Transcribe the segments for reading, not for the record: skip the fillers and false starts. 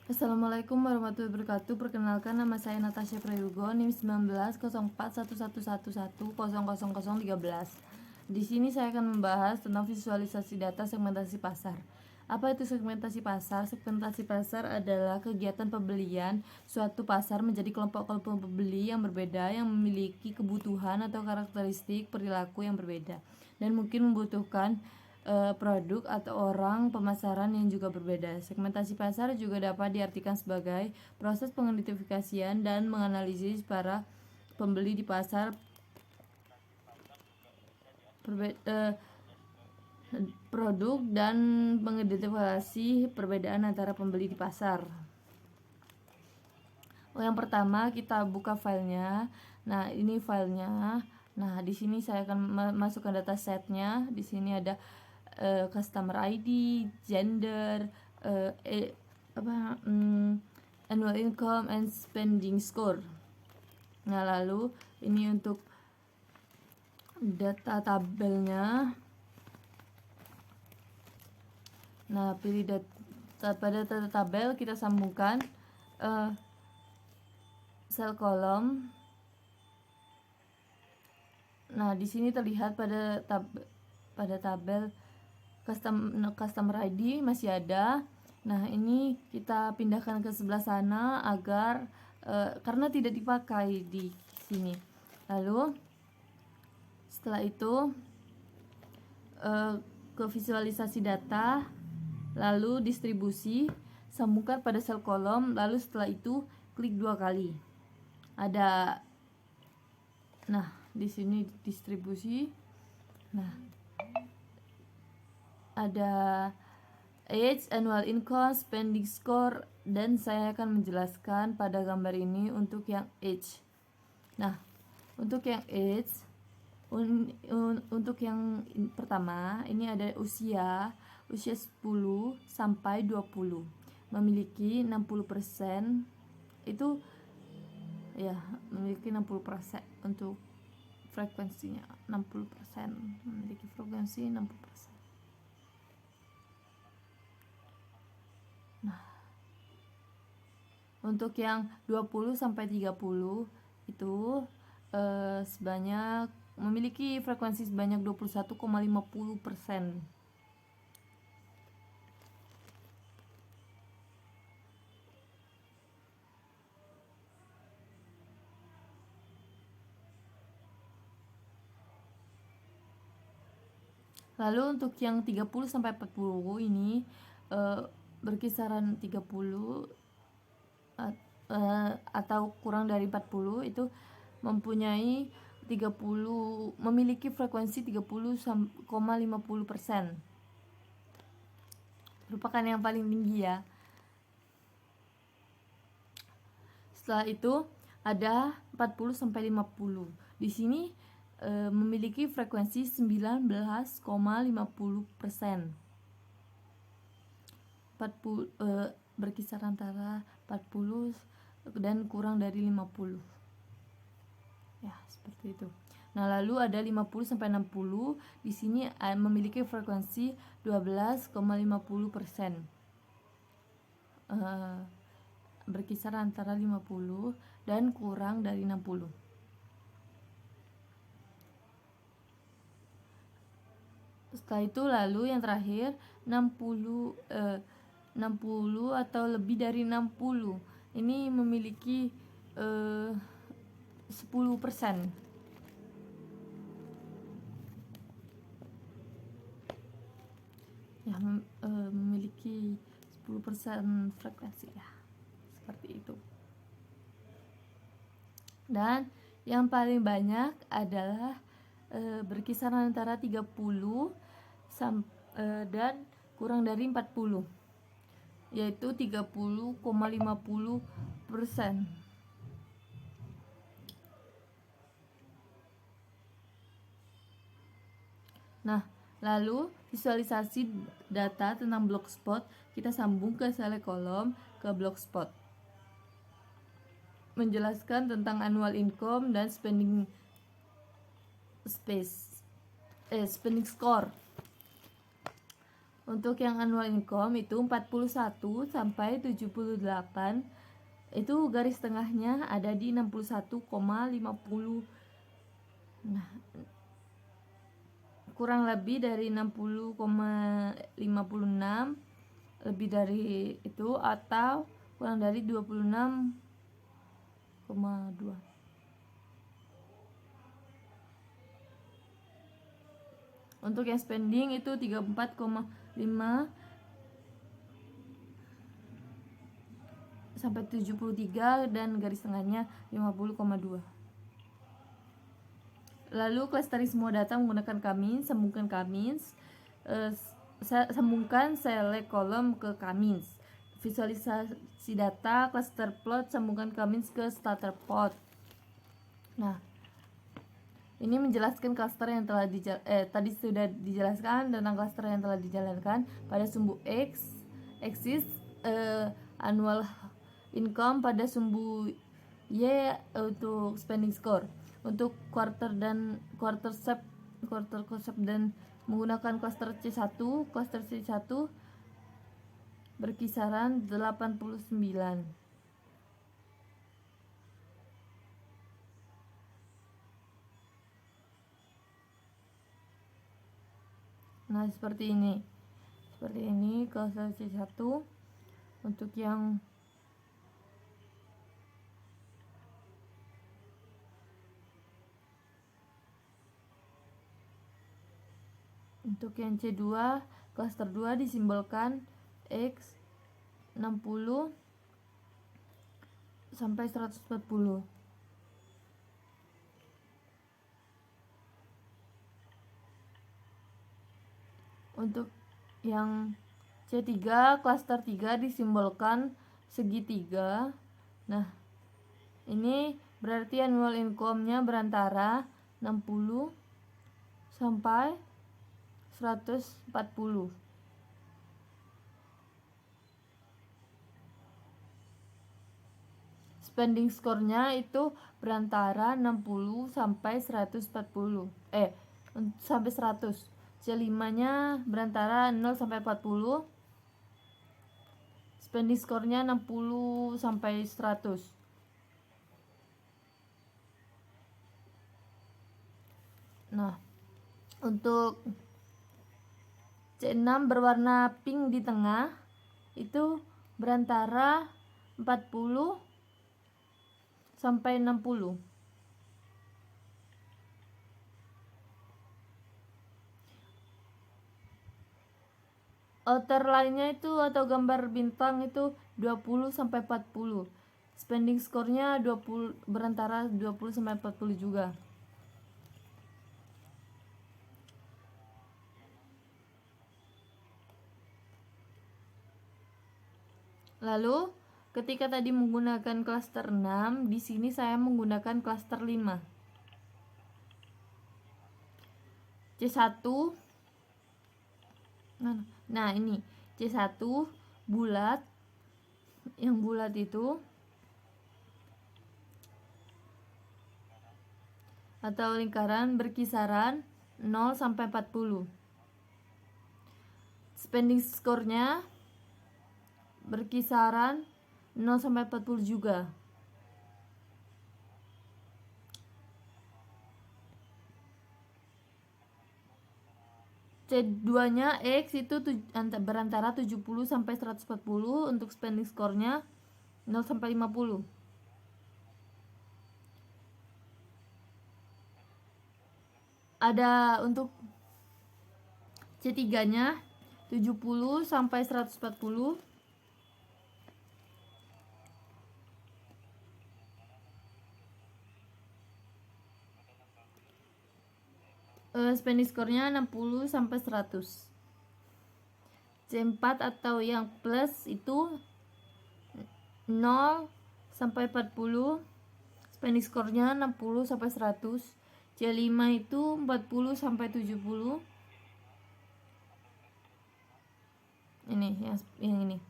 Assalamualaikum warahmatullahi wabarakatuh. Perkenalkan, nama saya Natasha Prayogo, NIM 19041111000013. Di sini saya akan membahas tentang visualisasi data segmentasi pasar. Apa itu segmentasi pasar? Segmentasi pasar adalah kegiatan pembelian suatu pasar menjadi kelompok-kelompok pembeli yang berbeda yang memiliki kebutuhan atau karakteristik perilaku yang berbeda dan mungkin membutuhkan produk atau orang pemasaran yang juga berbeda. Segmentasi pasar juga dapat diartikan sebagai proses pengidentifikasian dan menganalisis para pembeli di pasar produk dan mengidentifikasi perbedaan antara pembeli di pasar. Yang pertama, kita buka filenya. Nah, ini filenya. Nah, di sini saya akan masukkan data setnya. Di sini ada customer ID, gender, annual income and spending score. Nah, lalu ini untuk data tabelnya. Nah, pilih pada data tabel, kita sambungkan sel kolom. Nah, di sini terlihat pada tabel customer ID masih ada. Nah, ini kita pindahkan ke sebelah sana agar karena tidak dipakai di sini. Lalu setelah itu ke visualisasi data, lalu distribusi, sambungkan pada sel kolom, lalu setelah itu klik 2 kali. Nah, di sini distribusi. Nah, ada age, annual income, spending score, dan saya akan menjelaskan pada gambar ini untuk yang age. Nah, untuk yang age, untuk yang pertama ini ada usia 10 sampai 20, memiliki 60%, itu ya memiliki 60% untuk frekuensinya, 60%, memiliki frekuensi 60%. Nah, untuk yang 20 sampai 30 itu sebanyak memiliki frekuensi sebanyak 21,50%. Lalu untuk yang 30 sampai 40 ini berkisaran 30 atau kurang dari 40 itu memiliki frekuensi 30,50%. Merupakan yang paling tinggi ya. Setelah itu ada 40 sampai 50. Di sini memiliki frekuensi 19,50%. Berkisar antara 40 dan kurang dari 50. Ya, seperti itu. Nah, lalu ada 50 sampai 60. Di sini memiliki frekuensi 12,50%. Berkisar antara 50 dan kurang dari 60. Setelah itu lalu yang terakhir 60 atau lebih dari 60. Ini memiliki 10%. Ya, memiliki 10% frekuensi ya. Seperti itu. Dan yang paling banyak adalah berkisar antara 30 dan kurang dari 40, yaitu 30,50%. Nah, lalu visualisasi data tentang Blogspot, kita sambung ke sel kolom ke Blogspot. Menjelaskan tentang annual income dan spending score. Untuk yang annual income itu 41 sampai 78, itu garis tengahnya ada di 61,50. Nah, kurang lebih dari 60,56, lebih dari itu atau kurang dari 26,2. Untuk yang spending itu 34,5 sampai 73 dan garis tengahnya 50,2. Lalu clustering semua data menggunakan Kamins, sambungkan Kamins, sambungkan select kolom ke Kamins. Visualisasi data, cluster plot, sambungkan Kamins ke starter plot. Nah, ini menjelaskan cluster yang telah tadi sudah dijelaskan tentang cluster yang telah dijalankan pada sumbu X, axis annual income, pada sumbu Y untuk spending score. Untuk quarter concept dan menggunakan cluster C1 berkisaran 89. Nah, seperti ini cluster C1 untuk yang C2, cluster 2 disimbolkan X 60 sampai 140. Untuk yang C3, cluster 3 disimbolkan segitiga. Nah, ini berarti annual income-nya berantara 60 sampai 140. Spending score-nya itu berantara 60 sampai 140. Sampai 100. C5-nya berantara 0 sampai 40. Spending score-nya 60 sampai 100. Nah, untuk C6 berwarna pink di tengah itu berantara 40 sampai 60. Outer line-nya itu atau gambar bintang itu 20 sampai 40. Spending score-nya 20, berantara 20 sampai 40 juga. Lalu ketika tadi menggunakan cluster 6, di sini saya menggunakan cluster 5. C1. Nah, ini C1 bulat. Yang bulat itu atau lingkaran berkisaran 0 sampai 40. Spending score-nya berkisaran 0 sampai 40 juga. C2-nya X itu berantara 70 sampai 140 untuk spending score-nya 0 sampai 50. Ada untuk C3-nya 70 sampai 140. Spending score-nya 60 sampai 100. C4 atau yang plus itu 0 sampai 40. Spending score-nya 60 sampai 100. C5 itu 40 sampai 70. Ini yang ini.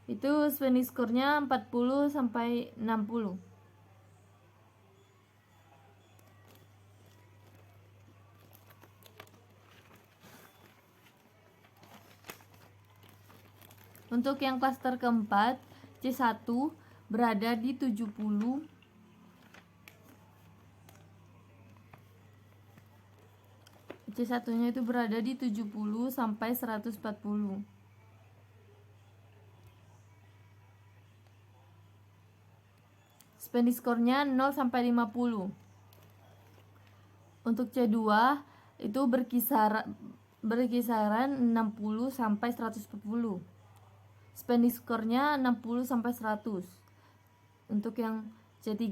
Itu spending score-nya 40 sampai 60. Untuk yang klaster keempat, C1 berada di 70 C1-nya itu berada di 70 sampai 140. Spending score-nya 0 sampai 50. Untuk C2 itu berkisaran 60 sampai 140. Spending score-nya 60 sampai 100. Untuk yang C3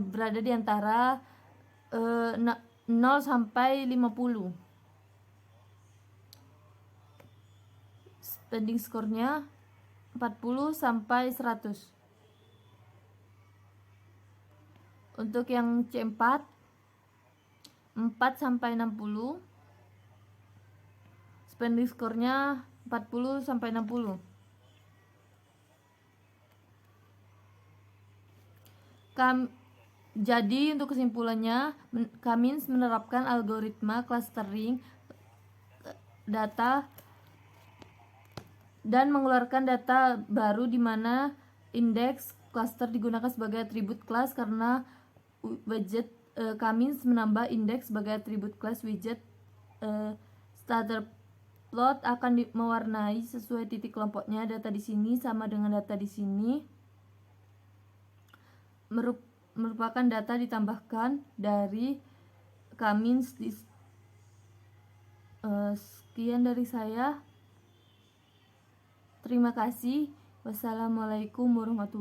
berada di antara 0 sampai 50. Spending score-nya 40 sampai 100. Untuk yang C4 4 sampai 60. Spending score-nya 40 sampai 60. Jadi untuk kesimpulannya, Kamins menerapkan algoritma clustering data dan mengeluarkan data baru di mana indeks cluster digunakan sebagai atribut kelas karena widget Kamins menambah indeks sebagai atribut kelas widget. Starter plot akan mewarnai sesuai titik kelompoknya. Data di sini sama dengan data di sini. Merupakan data ditambahkan dari Kamins. Sekian dari saya. Terima kasih. Wassalamualaikum warahmatullahi wabarakatuh.